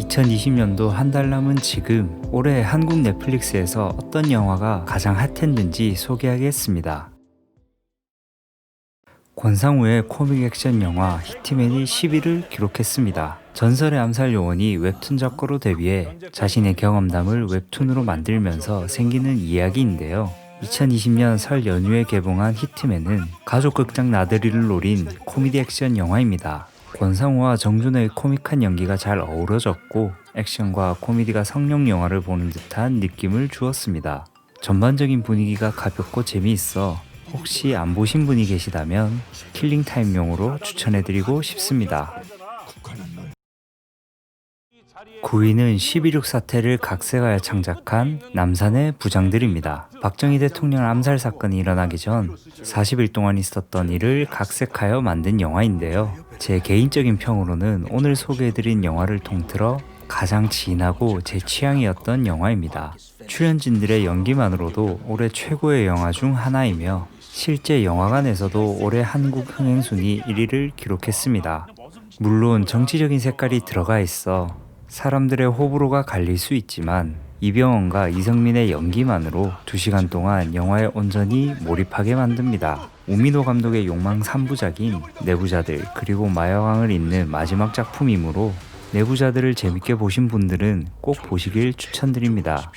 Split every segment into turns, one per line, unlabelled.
2020년도 한 달 남은 지금 올해 한국 넷플릭스에서 어떤 영화가 가장 핫했는지 소개하겠습니다. 권상우의 코믹 액션 영화 히트맨이 10위를 기록했습니다. 전설의 암살 요원이 웹툰 작가로 데뷔해 자신의 경험담을 웹툰으로 만들면서 생기는 이야기인데요. 2020년 설 연휴에 개봉한 히트맨은 가족 극장 나들이를 노린 코미디 액션 영화입니다. 권상우와 정준호의 코믹한 연기가 잘 어우러졌고 액션과 코미디가 성룡 영화를 보는 듯한 느낌을 주었습니다. 전반적인 분위기가 가볍고 재미있어 혹시 안 보신 분이 계시다면 킬링타임용으로 추천해드리고 싶습니다. 9위는 11.6 사태를 각색하여 창작한 남산의 부장들입니다. 박정희 대통령 암살 사건이 일어나기 전 40일 동안 있었던 일을 각색하여 만든 영화인데요. 제 개인적인 평으로는 오늘 소개해드린 영화를 통틀어 가장 진하고 제 취향이었던 영화입니다. 출연진들의 연기만으로도 올해 최고의 영화 중 하나이며 실제 영화관에서도 올해 한국 흥행순위 1위를 기록했습니다. 물론 정치적인 색깔이 들어가 있어 사람들의 호불호가 갈릴 수 있지만 이병헌과 이성민의 연기만으로 2시간 동안 영화에 온전히 몰입하게 만듭니다. 우민호 감독의 욕망 3부작인 내부자들 그리고 마약왕을 잇는 마지막 작품이므로 내부자들을 재밌게 보신 분들은 꼭 보시길 추천드립니다.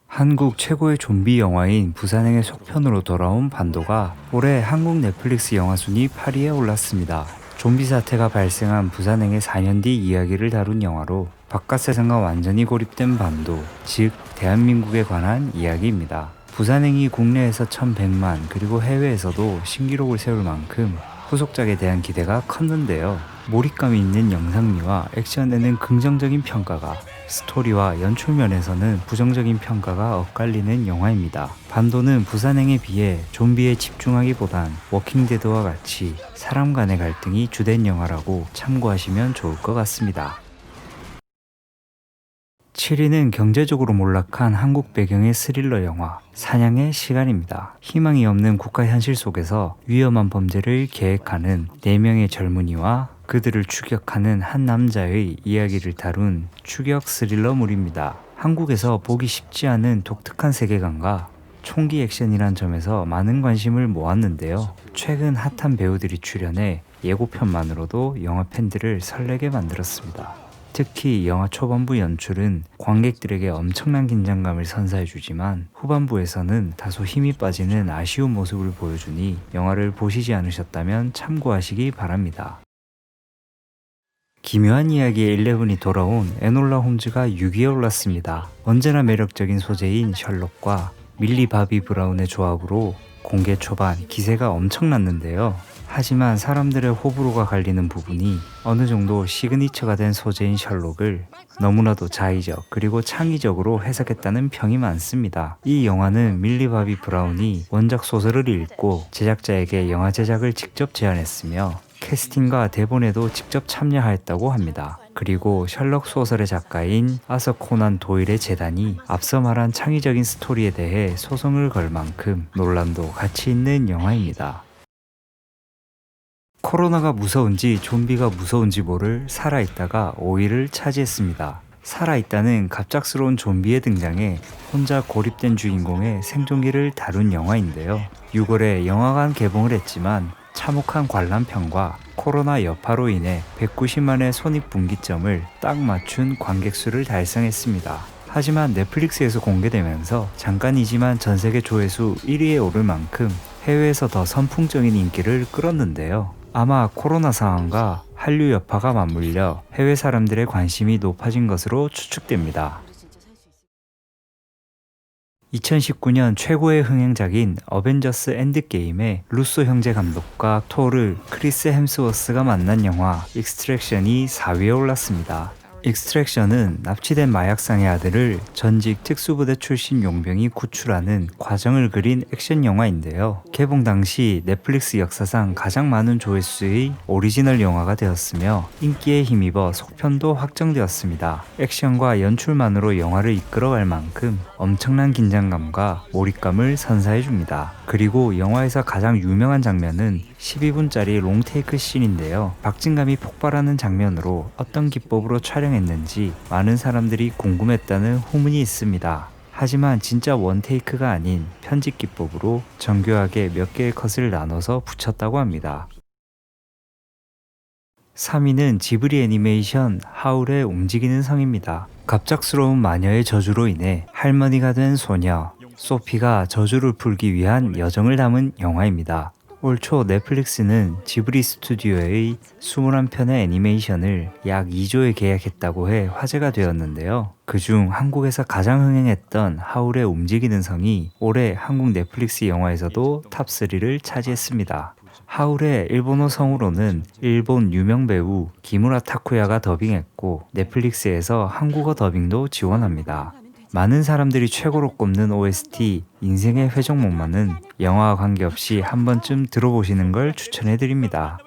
한국 최고의 좀비 영화인 부산행의 속편으로 돌아온 반도가 올해 한국 넷플릭스 영화 순위 8위에 올랐습니다. 좀비 사태가 발생한 부산행의 4년 뒤 이야기를 다룬 영화로 바깥 세상과 완전히 고립된 반도, 즉 대한민국에 관한 이야기입니다. 부산행이 국내에서 1100만 그리고 해외에서도 신기록을 세울 만큼 후속작에 대한 기대가 컸는데요. 몰입감이 있는 영상미와 액션에는 긍정적인 평가가, 스토리와 연출 면에서는 부정적인 평가가 엇갈리는 영화입니다. 반도는 부산행에 비해 좀비에 집중하기보단 워킹데드와 같이 사람 간의 갈등이 주된 영화라고 참고하시면 좋을 것 같습니다. 7위는 경제적으로 몰락한 한국 배경의 스릴러 영화 사냥의 시간입니다. 희망이 없는 국가 현실 속에서 위험한 범죄를 계획하는 4명의 젊은이와 그들을 추격하는 한 남자의 이야기를 다룬 추격 스릴러물입니다. 한국에서 보기 쉽지 않은 독특한 세계관과 총기 액션이란 점에서 많은 관심을 모았는데요. 최근 핫한 배우들이 출연해 예고편만으로도 영화 팬들을 설레게 만들었습니다. 특히 영화 초반부 연출은 관객들에게 엄청난 긴장감을 선사해주지만 후반부에서는 다소 힘이 빠지는 아쉬운 모습을 보여주니 영화를 보시지 않으셨다면 참고하시기 바랍니다. 기묘한 이야기의 11이 돌아온 에놀라 홈즈가 6위에 올랐습니다. 언제나 매력적인 소재인 셜록과 밀리 바비 브라운의 조합으로 공개 초반 기세가 엄청났는데요. 하지만 사람들의 호불호가 갈리는 부분이 어느 정도 시그니처가 된 소재인 셜록을 너무나도 자의적 그리고 창의적으로 해석했다는 평이 많습니다. 이 영화는 밀리 바비 브라운이 원작 소설을 읽고 제작자에게 영화 제작을 직접 제안했으며 캐스팅과 대본에도 직접 참여하였다고 합니다. 그리고 셜록 소설의 작가인 아서 코난 도일의 재단이 앞서 말한 창의적인 스토리에 대해 소송을 걸 만큼 논란도 같이 있는 영화입니다. 코로나가 무서운지 좀비가 무서운지 모를 살아있다가 5위를 차지했습니다. 살아있다는 갑작스러운 좀비의 등장에 혼자 고립된 주인공의 생존기를 다룬 영화인데요. 6월에 영화관 개봉을 했지만 참혹한 관람평과 코로나 여파로 인해 190만의 손익분기점을 딱 맞춘 관객수를 달성했습니다. 하지만 넷플릭스에서 공개되면서 잠깐이지만 전세계 조회수 1위에 오를 만큼 해외에서 더 선풍적인 인기를 끌었는데요. 아마 코로나 상황과 한류 여파가 맞물려 해외 사람들의 관심이 높아진 것으로 추측됩니다. 2019년 최고의 흥행작인 어벤져스 엔드게임의 루소 형제 감독과 토르, 크리스 햄스워스가 만난 영화 익스트랙션이 4위에 올랐습니다. 익스트랙션은 납치된 마약상의 아들을 전직 특수부대 출신 용병이 구출하는 과정을 그린 액션 영화인데요. 개봉 당시 넷플릭스 역사상 가장 많은 조회수의 오리지널 영화가 되었으며 인기에 힘입어 속편도 확정되었습니다. 액션과 연출만으로 영화를 이끌어갈 만큼 엄청난 긴장감과 몰입감을 선사해줍니다. 그리고 영화에서 가장 유명한 장면은 12분짜리 롱테이크 씬인데요. 박진감이 폭발하는 장면으로 어떤 기법으로 촬영했는지 많은 사람들이 궁금했다는 후문이 있습니다. 하지만 진짜 원테이크가 아닌 편집 기법으로 정교하게 몇 개의 컷을 나눠서 붙였다고 합니다. 3위는 지브리 애니메이션 하울의 움직이는 성입니다. 갑작스러운 마녀의 저주로 인해 할머니가 된 소녀 소피가 저주를 풀기 위한 여정을 담은 영화입니다. 올 초 넷플릭스는 지브리 스튜디오의 21편의 애니메이션을 약 2조에 계약했다고 해 화제가 되었는데요. 그중 한국에서 가장 흥행했던 하울의 움직이는 성이 올해 한국 넷플릭스 영화에서도 탑3를 차지했습니다. 하울의 일본어 성우로는 일본 유명 배우 기무라 타쿠야가 더빙했고 넷플릭스에서 한국어 더빙도 지원합니다. 많은 사람들이 최고로 꼽는 OST 인생의 회전목마는 영화와 관계없이 한 번쯤 들어보시는 걸 추천해드립니다.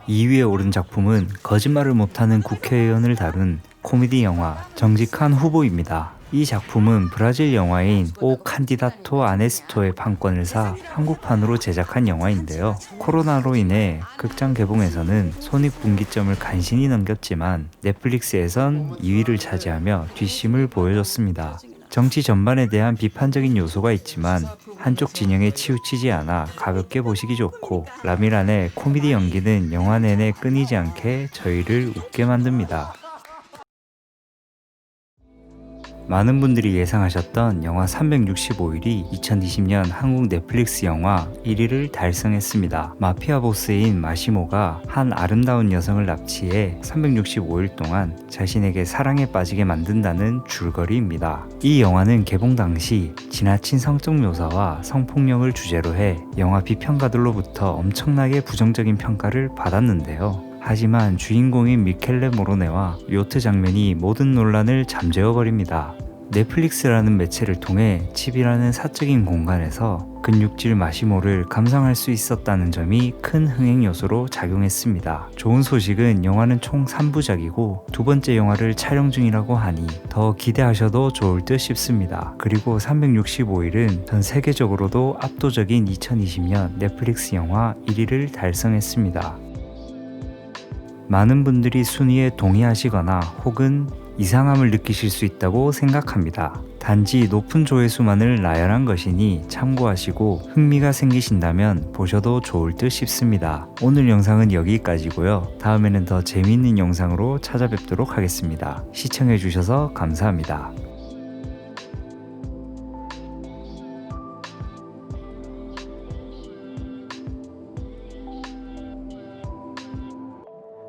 2위에 오른 작품은 거짓말을 못하는 국회의원을 다룬 코미디 영화 정직한 후보입니다. 이 작품은 브라질 영화인 오 칸디다토 아네스토의 판권을 사 한국판으로 제작한 영화인데요. 코로나로 인해 극장 개봉에서는 손익분기점을 간신히 넘겼지만 넷플릭스에선 2위를 차지하며 뒷심을 보여줬습니다. 정치 전반에 대한 비판적인 요소가 있지만 한쪽 진영에 치우치지 않아 가볍게 보시기 좋고 라미란의 코미디 연기는 영화 내내 끊이지 않게 저희를 웃게 만듭니다. 많은 분들이 예상하셨던 영화 365일이 2020년 한국 넷플릭스 영화 1위를 달성했습니다. 마피아 보스인 마시모가 한 아름다운 여성을 납치해 365일 동안 자신에게 사랑에 빠지게 만든다는 줄거리입니다. 이 영화는 개봉 당시 지나친 성적 묘사와 성폭력을 주제로 해 영화 비평가들로부터 엄청나게 부정적인 평가를 받았는데요. 하지만 주인공인 미켈레 모로네와 요트 장면이 모든 논란을 잠재워버립니다. 넷플릭스라는 매체를 통해 칩이라는 사적인 공간에서 근육질 마시모를 감상할 수 있었다는 점이 큰 흥행 요소로 작용했습니다. 좋은 소식은 영화는 총 3부작이고 두 번째 영화를 촬영 중이라고 하니 더 기대하셔도 좋을 듯 싶습니다. 그리고 365일은 전 세계적으로도 압도적인 2020년 넷플릭스 영화 1위를 달성했습니다. 많은 분들이 순위에 동의하시거나 혹은 이상함을 느끼실 수 있다고 생각합니다. 단지 높은 조회수만을 나열한 것이니 참고하시고 흥미가 생기신다면 보셔도 좋을 듯 싶습니다. 오늘 영상은 여기까지고요. 다음에는 더 재미있는 영상으로 찾아뵙도록 하겠습니다. 시청해주셔서 감사합니다.